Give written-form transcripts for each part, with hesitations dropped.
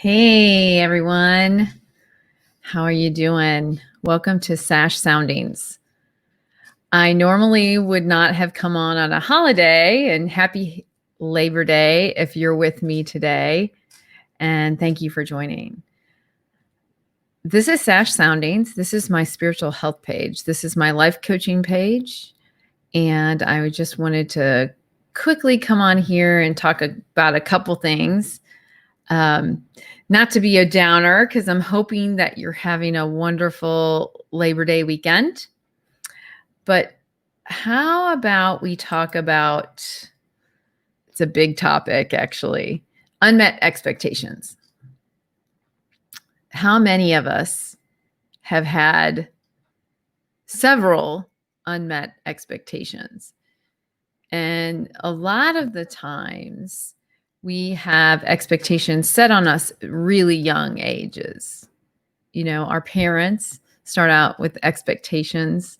Hey everyone, how are you doing? Welcome to Sash Soundings. I normally would not have come on a holiday, and happy Labor Day if you're with me today, and thank you for joining. This is Sash Soundings. This is my spiritual health page. This is my life coaching page, and I just wanted to quickly come on here and talk about a couple things. Not to be a downer, because I'm hoping that you're having a wonderful Labor Day weekend. But how about we talk about, it's a big topic actually, unmet expectations. How many of us have had several unmet expectations? And a lot of the times, we have expectations set on us really young ages. You know, our parents start out with expectations.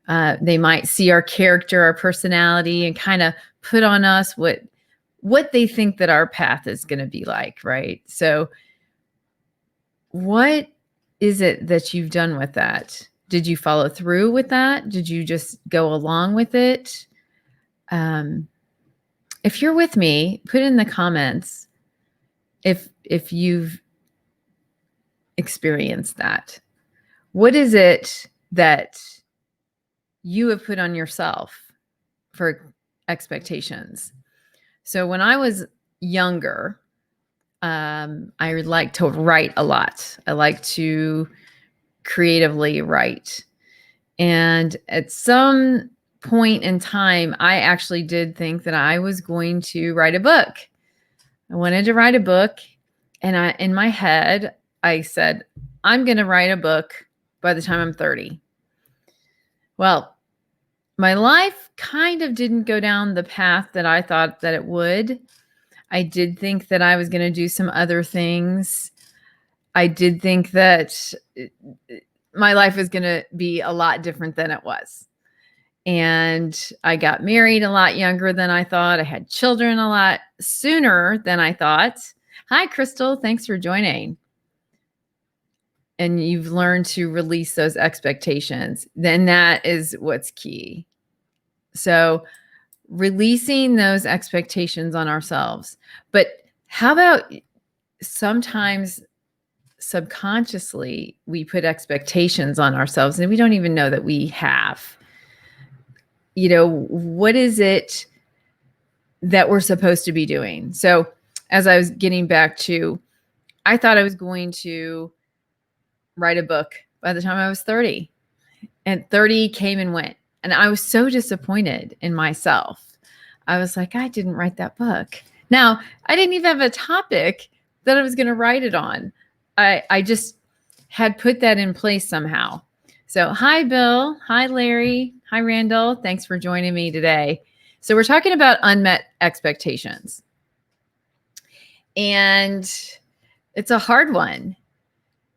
They might see our character, our personality, and kind of put on us what they think that our path is going to be like, right? So what is it that you've done with that? Did you follow through with that? Did you just go along with it? If you're with me, put in the comments if you've experienced that. What is it that you have put on yourself for expectations? So when I was younger, I like to write a lot. I like to creatively write. And at some point in time, I actually did think that I was going to write a book. I wanted to write a book, and in my head, I said, I'm going to write a book by the time I'm 30. Well, my life kind of didn't go down the path that I thought that it would. I did think that I was going to do some other things. I did think that my life was going to be a lot different than it was. And I got married a lot younger than I thought. I had children a lot sooner than I thought. Hi, Crystal. Thanks for joining. And you've learned to release those expectations. Then that is what's key. So releasing those expectations on ourselves. But how about sometimes subconsciously we put expectations on ourselves and we don't even know that we have? You know, what is it that we're supposed to be doing? So as I was getting back to, I thought I was going to write a book by the time I was 30, and 30 came and went. And I was so disappointed in myself. I was like, I didn't write that book. Now, I didn't even have a topic that I was going to write it on. I just had put that in place somehow. So hi, Bill. Hi, Larry. Hi, Randall. Thanks for joining me today. So we're talking about unmet expectations. And it's a hard one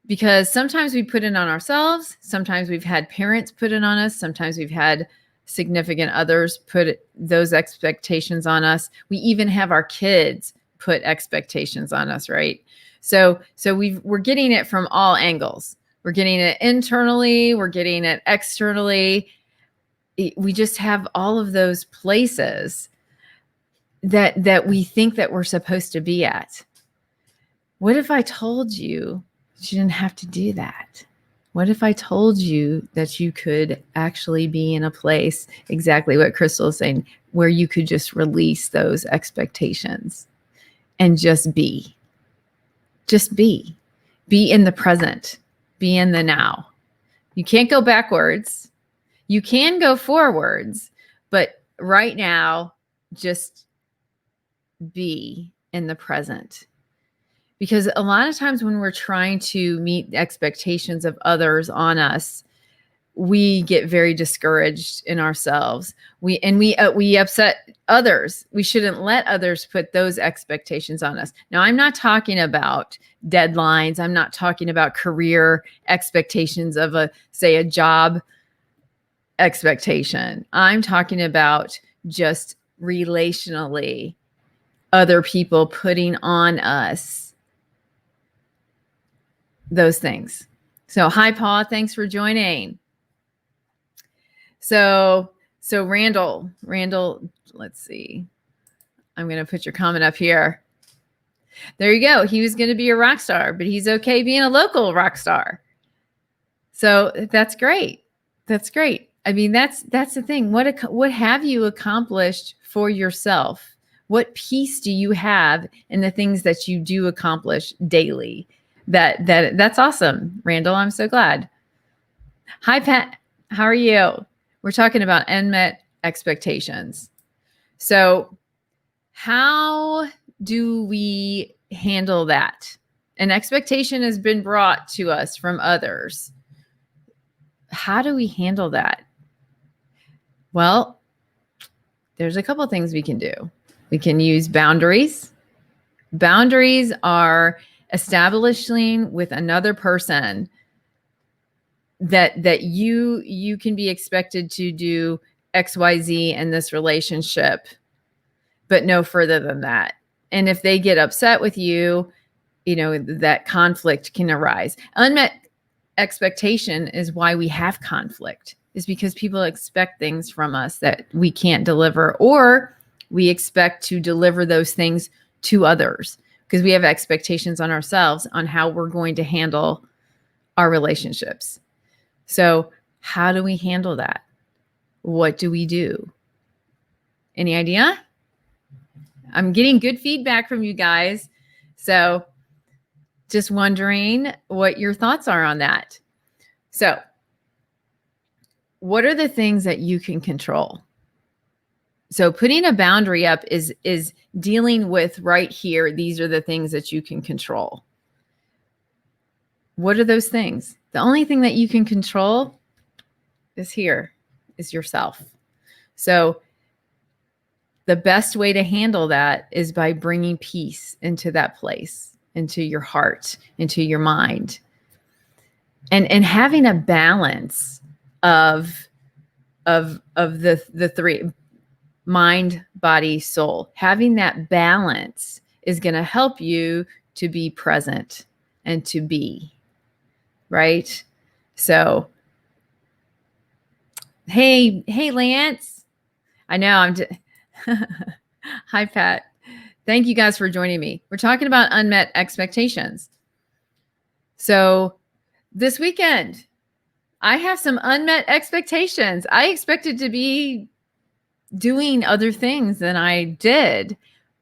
because sometimes we put it on ourselves. Sometimes we've had parents put it on us. Sometimes we've had significant others put those expectations on us. We even have our kids put expectations on us, right? So we're getting it from all angles. We're getting it internally. We're getting it externally. We just have all of those places that we think that we're supposed to be at. What if I told you you didn't have to do that? What if I told you that you could actually be in a place, exactly what Crystal is saying, where you could just release those expectations and just be? Just be. Be in the present. Be in the now. You can't go backwards. You can go forwards, but right now, just be in the present. Because a lot of times when we're trying to meet the expectations of others on us, we get very discouraged in ourselves. We upset others. We shouldn't let others put those expectations on us. Now, I'm not talking about deadlines. I'm not talking about career expectations of a job expectation. I'm talking about just relationally, other people putting on us those things. So hi, Paul. Thanks for joining. So Randall, let's see. I'm going to put your comment up here. There you go. He was going to be a rock star, but he's okay being a local rock star. So that's great. That's great. I mean, that's the thing. What have you accomplished for yourself? What peace do you have in the things that you do accomplish daily? That's awesome, Randall. I'm so glad. Hi, Pat. How are you? We're talking about unmet expectations. So, how do we handle that? An expectation has been brought to us from others. How do we handle that? Well, there's a couple things we can do. We can use boundaries. Boundaries are establishing with another person that you can be expected to do XYZ in this relationship, but no further than that. And if they get upset with you, that conflict can arise. Unmet expectation is why we have conflict, is because people expect things from us that we can't deliver, or we expect to deliver those things to others because we have expectations on ourselves on how we're going to handle our relationships. So how do we handle that? What do we do? Any idea? I'm getting good feedback from you guys. So just wondering what your thoughts are on that. So what are the things that you can control? So putting a boundary up is dealing with right here. These are the things that you can control. What are those things? The only thing that you can control is yourself. So the best way to handle that is by bringing peace into that place, into your heart, into your mind, and having a balance of the three: mind, body, soul. Having that balance is going to help you to be present and to be, right? So, hey, Lance. I know Hi, Pat. Thank you guys for joining me. We're talking about unmet expectations. So this weekend, I have some unmet expectations. I expected to be doing other things than I did,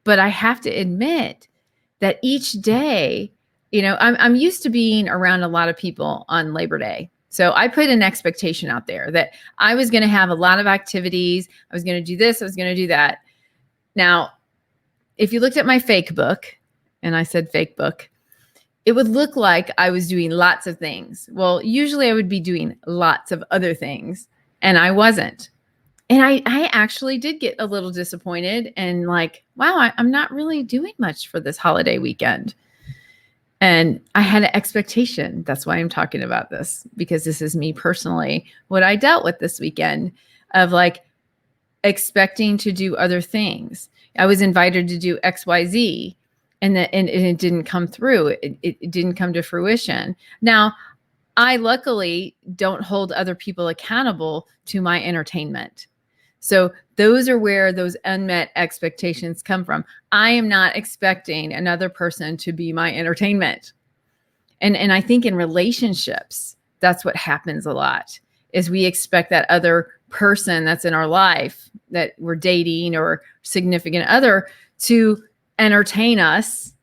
but I have to admit that each day, I'm used to being around a lot of people on Labor Day. So I put an expectation out there that I was going to have a lot of activities. I was going to do this. I was going to do that. Now, if you looked at my fake book, and I said fake book, it would look like I was doing lots of things. Well, usually I would be doing lots of other things, and I wasn't. And I actually did get a little disappointed and like, wow, I'm not really doing much for this holiday weekend. And I had an expectation. That's why I'm talking about this, because this is me personally, what I dealt with this weekend of like expecting to do other things. I was invited to do XYZ and it didn't come through. It didn't come to fruition. Now, I luckily don't hold other people accountable to my entertainment. So those are where those unmet expectations come from. I am not expecting another person to be my entertainment. And I think in relationships, that's what happens a lot, is we expect that other person that's in our life that we're dating or significant other to entertain us.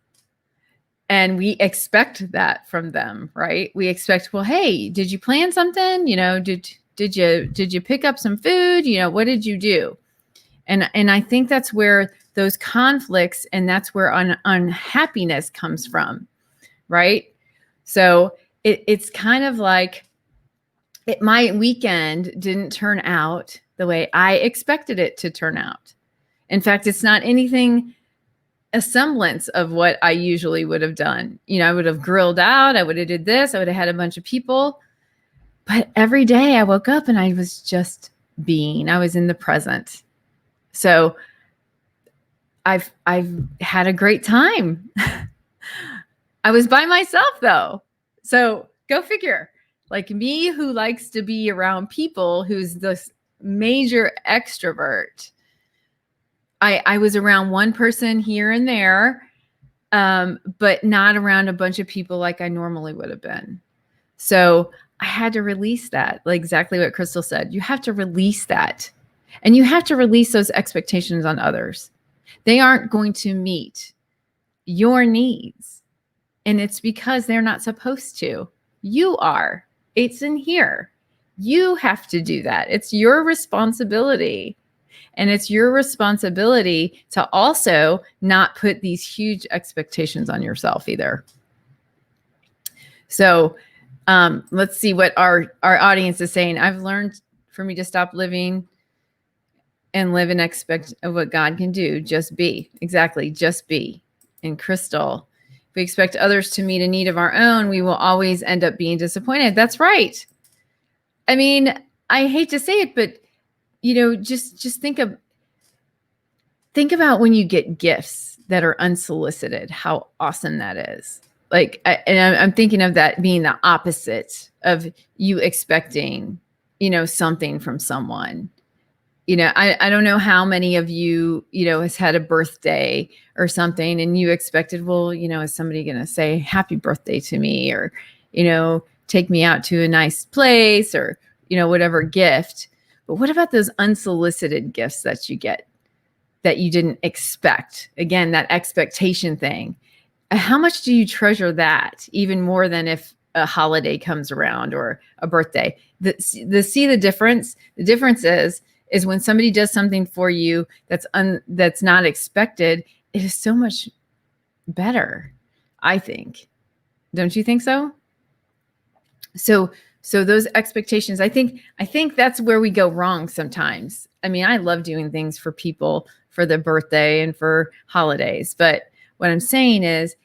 And we expect that from them, right? We expect, well, hey, did you plan something? Did you pick up some food? What did you do? And I think that's where those conflicts and that's where unhappiness comes from, right? So it's kind of like my weekend didn't turn out the way I expected it to turn out. In fact, it's not anything a semblance of what I usually would have done. I would have grilled out. I would have did this. I would have had a bunch of people. But every day I woke up and I was just being. I was in the present. So I've had a great time. I was by myself though. So go figure. Like me, who likes to be around people, who's this major extrovert. I was around one person here and there, but not around a bunch of people like I normally would have been. So I had to release that, like exactly what Crystal said. You have to release that. And you have to release those expectations on others. They aren't going to meet your needs. And it's because they're not supposed to. You are. It's in here. You have to do that. It's your responsibility. And it's your responsibility to also not put these huge expectations on yourself either. So let's see what our audience is saying. I've learned for me to stop living and live and expect of what God can do. Just be. Exactly. Just be. And Crystal, if we expect others to meet a need of our own, we will always end up being disappointed. That's right. I mean, I hate to say it, but just think about when you get gifts that are unsolicited, how awesome that is. Like, I'm thinking of that being the opposite of you expecting, something from someone. I don't know how many of you, has had a birthday or something and you expected, well, is somebody going to say happy birthday to me or, take me out to a nice place or, whatever gift. But what about those unsolicited gifts that you get that you didn't expect? Again, that expectation thing. How much do you treasure that even more than if a holiday comes around or a birthday? See the difference? The difference is when somebody does something for you that's not expected, it is so much better, I think. Don't you think so? So those expectations, I think that's where we go wrong sometimes. I mean, I love doing things for people for their birthday and for holidays, but what I'm saying is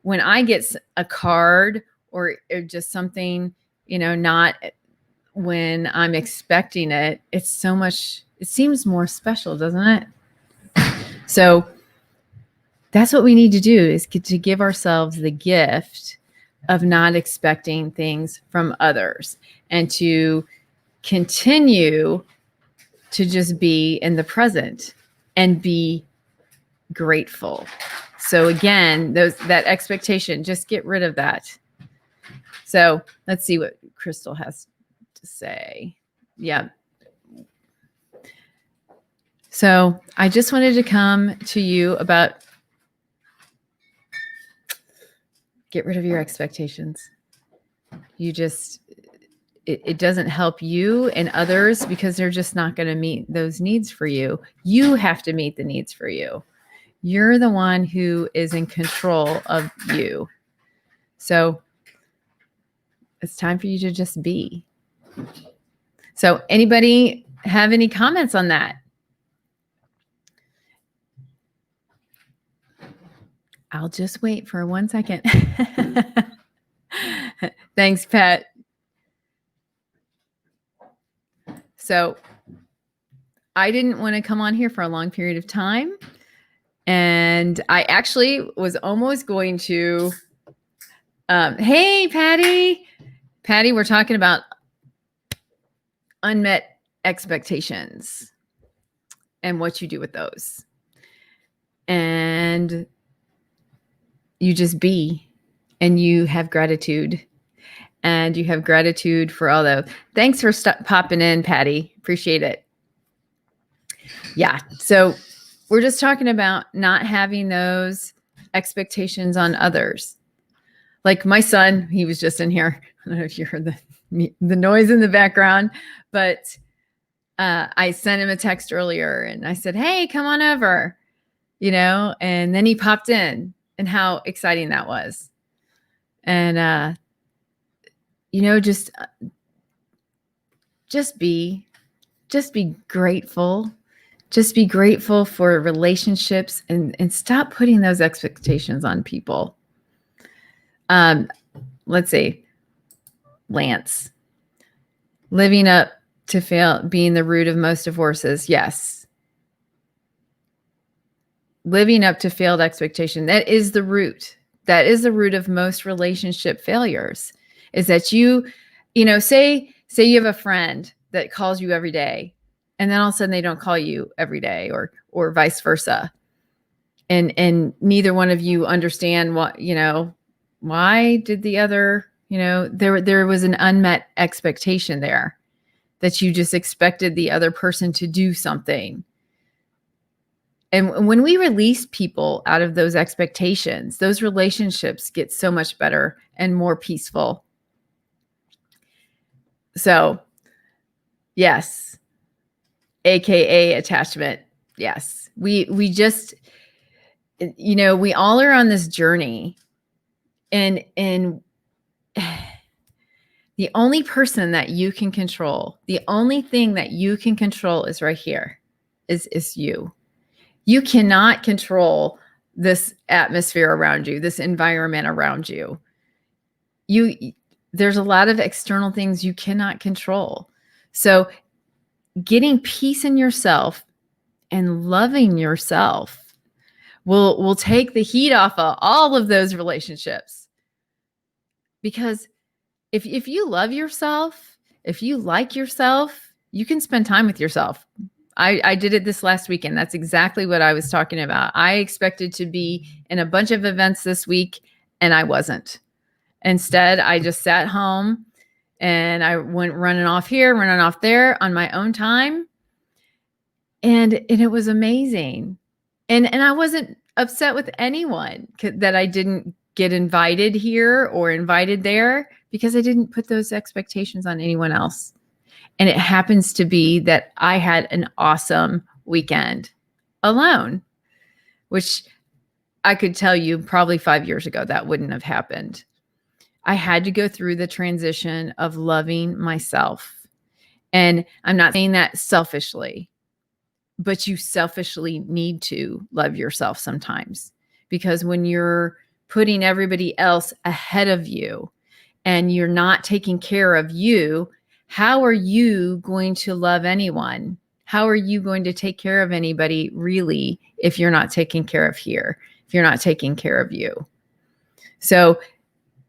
when I get a card or just something, not when I'm expecting it, it seems more special, doesn't it? So that's what we need to do, is to give ourselves the gift of not expecting things from others and to continue to just be in the present and be grateful. So again, that expectation, just get rid of that. So let's see what Crystal has to say. Yeah. So I just wanted to come to you about get rid of your expectations. It doesn't help you and others because they're just not going to meet those needs for you. You have to meet the needs for you. You're the one who is in control of you. So it's time for you to just be. So anybody have any comments on that? I'll just wait for 1 second. Thanks, Pat. So I didn't want to come on here for a long period of time. And I actually was almost going to, hey, Patty. Patty, we're talking about unmet expectations and what you do with those. And you just be, and you have gratitude. And you have gratitude for all those. Thanks for popping in, Patty. Appreciate it. Yeah. So we're just talking about not having those expectations on others. Like my son, he was just in here. I don't know if you heard the noise in the background, but I sent him a text earlier and I said, hey, come on over, and then he popped in, and how exciting that was. And, just be grateful. Just be grateful for relationships and stop putting those expectations on people. Let's see. Lance. Living up to being the root of most divorces. Yes. Living up to failed expectation. That is the root. That is the root of most relationship failures, is that say you have a friend that calls you every day, and then all of a sudden they don't call you every day, or vice versa. And neither one of you understand what, why did the other, there was an unmet expectation there, that you just expected the other person to do something. And when we release people out of those expectations, those relationships get so much better and more peaceful. So, yes, AKA attachment. Yes, we just, we all are on this journey, and the only person that you can control, the only thing that you can control is right here, is you. You cannot control this atmosphere around you, this environment around you. There's a lot of external things you cannot control. So getting peace in yourself and loving yourself will take the heat off of all of those relationships. Because if you love yourself, if you like yourself, you can spend time with yourself. I did it this last weekend. That's exactly what I was talking about. I expected to be in a bunch of events this week, and I wasn't. Instead, I just sat home and I went running off here, running off there on my own time. And it was amazing. And I wasn't upset with anyone that I didn't get invited here or invited there, because I didn't put those expectations on anyone else. And it happens to be that I had an awesome weekend alone, which I could tell you probably 5 years ago that wouldn't have happened. I had to go through the transition of loving myself. And I'm not saying that selfishly, but you selfishly need to love yourself sometimes, because when you're putting everybody else ahead of you and you're not taking care of you, how are you going to love anyone? How are you going to take care of anybody really if you're not taking care of here, if you're not taking care of you? So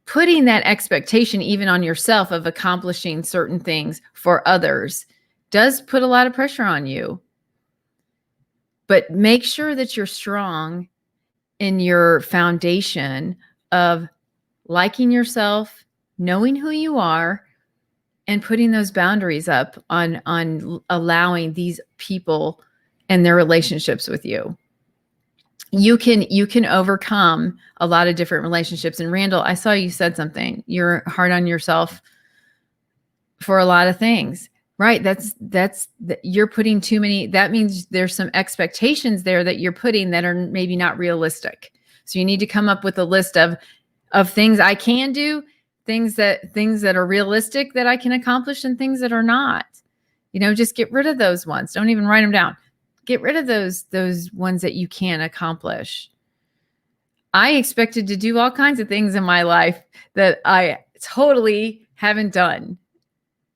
putting that expectation even on yourself of accomplishing certain things for others does put a lot of pressure on you. But make sure that you're strong in your foundation of liking yourself, knowing who you are, and putting those boundaries up on allowing these people and their relationships with you. You can overcome a lot of different relationships. And Randall, I saw you said something. You're hard on yourself for a lot of things, right? You're putting too many. That means there's some expectations there that you're putting that are maybe not realistic. So you need to come up with a list of things I can do, things that are realistic that I can accomplish, and things that are not. Just get rid of those ones. Don't even write them down. Get rid of those ones that you can't accomplish. I expected to do all kinds of things in my life that I totally haven't done.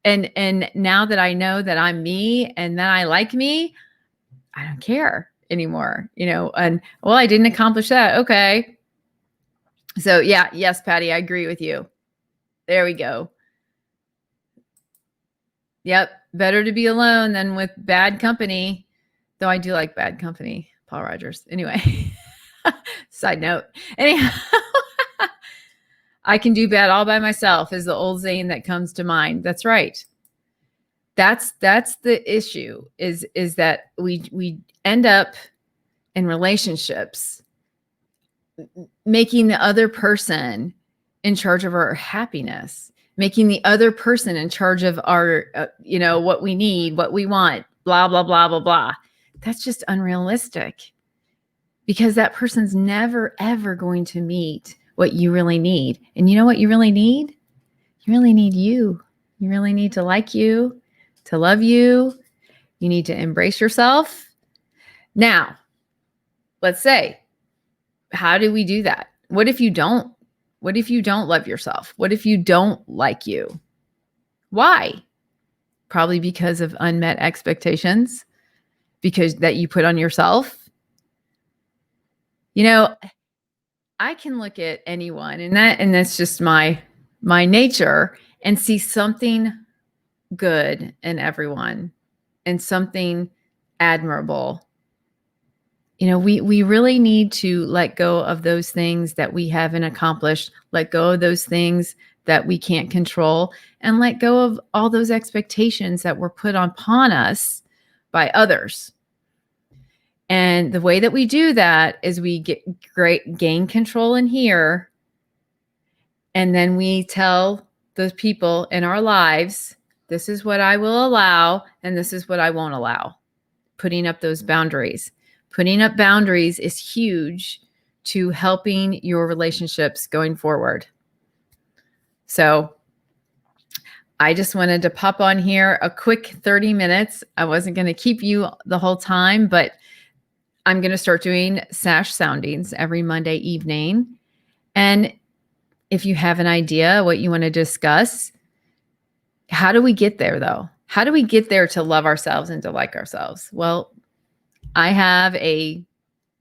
And now that I know that I'm me and that I like me, I don't care anymore, and well, I didn't accomplish that. Okay. So yeah, yes, Patty, I agree with you. There we go. Yep. Better to be alone than with bad company. Though I do like bad company, Paul Rogers. Anyway, side note. Anyhow, I can do bad all by myself is the old saying that comes to mind. That's right. That's the issue is that we end up in relationships making the other person in charge of our happiness, making the other person in charge of our, what we need, what we want, blah, blah, blah, blah, blah. That's just unrealistic, because that person's never, ever going to meet what you really need. And you know what you really need? You really need you. You really need to like you, to love you. You need to embrace yourself. Now, let's say, how do we do that? What if you don't? What if you don't love yourself? What if you don't like you? Why? Probably because of unmet expectations, because that you put on yourself. I can look at anyone and that's just my nature and see something good in everyone and something admirable. We really need to let go of those things that we haven't accomplished, let go of those things that we can't control, and let go of all those expectations that were put upon us by others. And the way that we do that is we gain control in here. And then we tell those people in our lives, this is what I will allow, and this is what I won't allow. Putting up those boundaries. Putting up boundaries is huge to helping your relationships going forward. So I just wanted to pop on here a quick 30 minutes. I wasn't going to keep you the whole time, but I'm going to start doing SASH soundings every Monday evening. And if you have an idea what you want to discuss, how do we get there though? How do we get there to love ourselves and to like ourselves? Well, I have a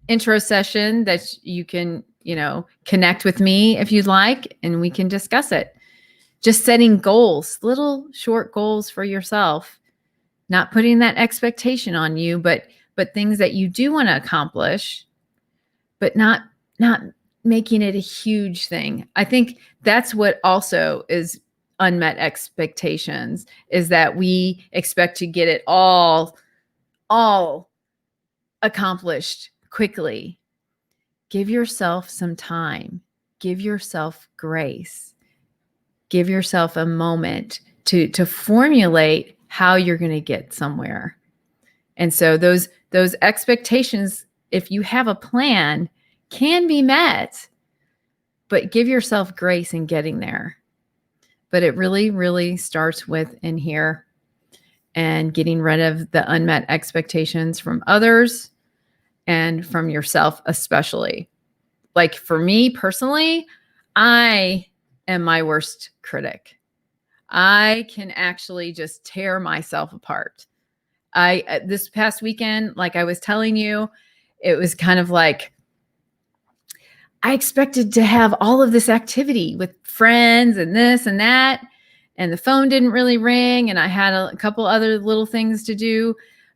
intro session that you can, connect with me if you'd like, and we can discuss it. Just setting goals, little short goals for yourself, not putting that expectation on you, but things that you do want to accomplish, but not making it a huge thing. I think that's what also is unmet expectations, is that we expect to get it all accomplished quickly. Give yourself some time. Give yourself grace. Give yourself a moment to formulate how you're going to get somewhere. And so those expectations, if you have a plan, can be met, but give yourself grace in getting there. But it really, really starts with in here and getting rid of the unmet expectations from others and from yourself, especially. Like for me personally, I am my worst critic. I can actually just tear myself apart. This past weekend, like I was telling you, it was kind of like I expected to have all of this activity with friends and this and that, and the phone didn't really ring, and I had a couple other little things to do,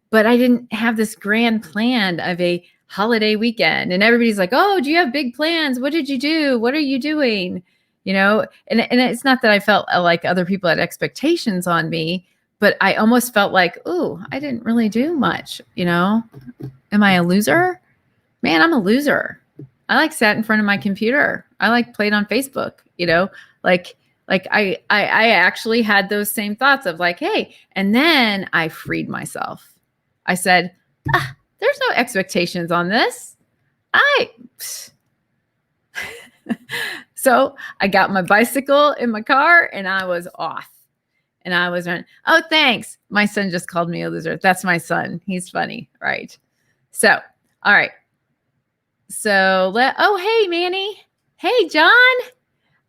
but I didn't have this grand plan of a holiday weekend. And everybody's like, "Oh, do you have big plans? What did you do? What are you doing?" And it's not that I felt like other people had expectations on me, but I almost felt like, "Ooh, I didn't really do much." Am I a loser? Man, I'm a loser. I like sat in front of my computer. I like played on Facebook, like I actually had those same thoughts of like, hey, and then I freed myself. I said, there's no expectations on this. So I got my bicycle in my car and I was off. And I was running. Oh, thanks. My son just called me a loser. That's my son. He's funny, right? So, all right. So hey, Manny. Hey, John.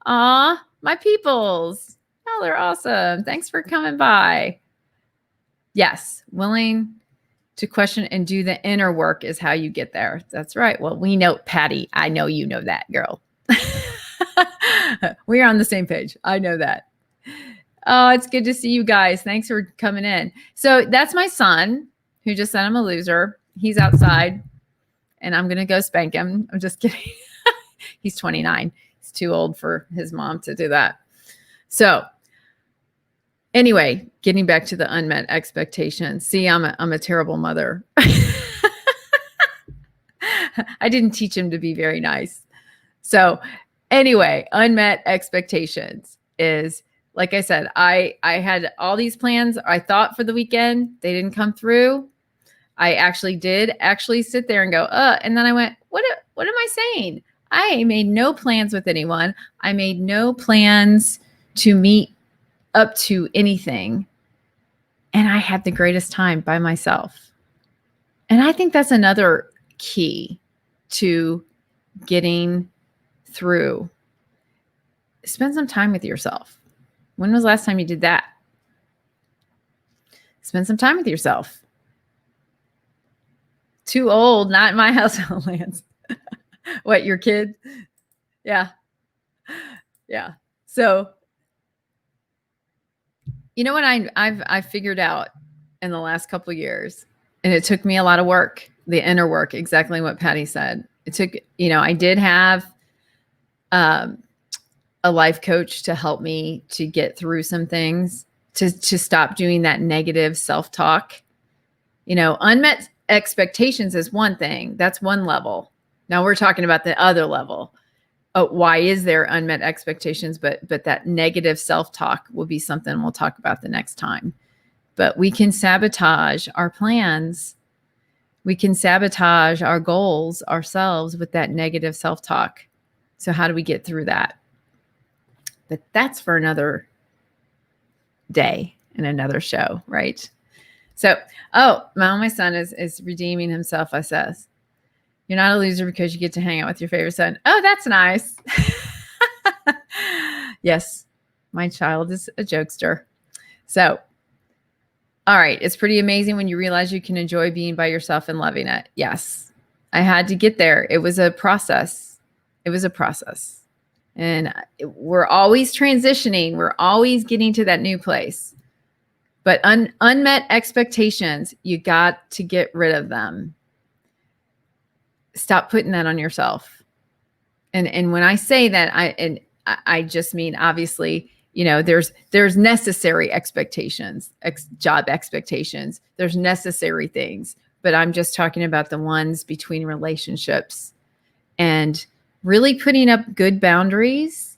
Aw, my peoples. Oh, they're awesome. Thanks for coming by. Yes, willing to question and do the inner work is how you get there. That's right. Well, we know, Patty, I know you know that, girl. We're on the same page. I know that. Oh, it's good to see you guys. Thanks for coming in. So that's my son who just said I'm a loser. He's outside. And I'm going to go spank him. I'm just kidding. He's 29. He's too old for his mom to do that. So anyway, getting back to the unmet expectations. See, I'm a terrible mother. I didn't teach him to be very nice. So anyway, unmet expectations is, like I said, I had all these plans I thought for the weekend. They didn't come through. I actually did sit there and go, and then I went, what am I saying? I made no plans with anyone. I made no plans to meet up to anything. And I had the greatest time by myself. And I think that's another key to getting through. Spend some time with yourself. When was the last time you did that? Spend some time with yourself. Too old, not in my household, Lance. What, your kid? Yeah. Yeah. So, you know what I've figured out in the last couple of years, and it took me a lot of work, the inner work, exactly what Patty said. It took, I did have um, a life coach to help me to get through some things, to stop doing that negative self-talk. Unmet expectations is one thing. That's one level. Now we're talking about the other level. Why is there unmet expectations? But that negative self-talk will be something we'll talk about the next time. But we can sabotage our plans. We can sabotage our goals ourselves with that negative self-talk. So how do we get through that? But that's for another day and another show, right? So, my son is redeeming himself. I says, "You're not a loser because you get to hang out with your favorite son." Oh, that's nice. Yes, my child is a jokester. So, all right, it's pretty amazing when you realize you can enjoy being by yourself and loving it. Yes, I had to get there. It was a process. And we're always transitioning. We're always getting to that new place. But unmet expectations, you got to get rid of them. Stop putting that on yourself. And when I say that, I just mean, obviously, there's necessary expectations, job expectations. There's necessary things, but I'm just talking about the ones between relationships, and really putting up good boundaries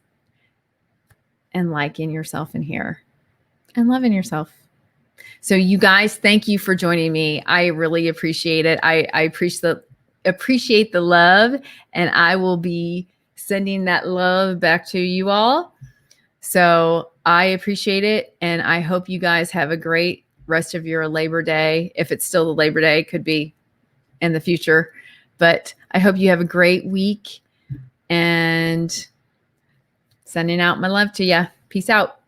and liking yourself in here and loving yourself. So you guys, thank you for joining me. I really appreciate it. I appreciate the love, and I will be sending that love back to you all. So I appreciate it, and I hope you guys have a great rest of your Labor Day. If it's still the Labor Day, could be in the future, but I hope you have a great week, and sending out my love to you. Peace out.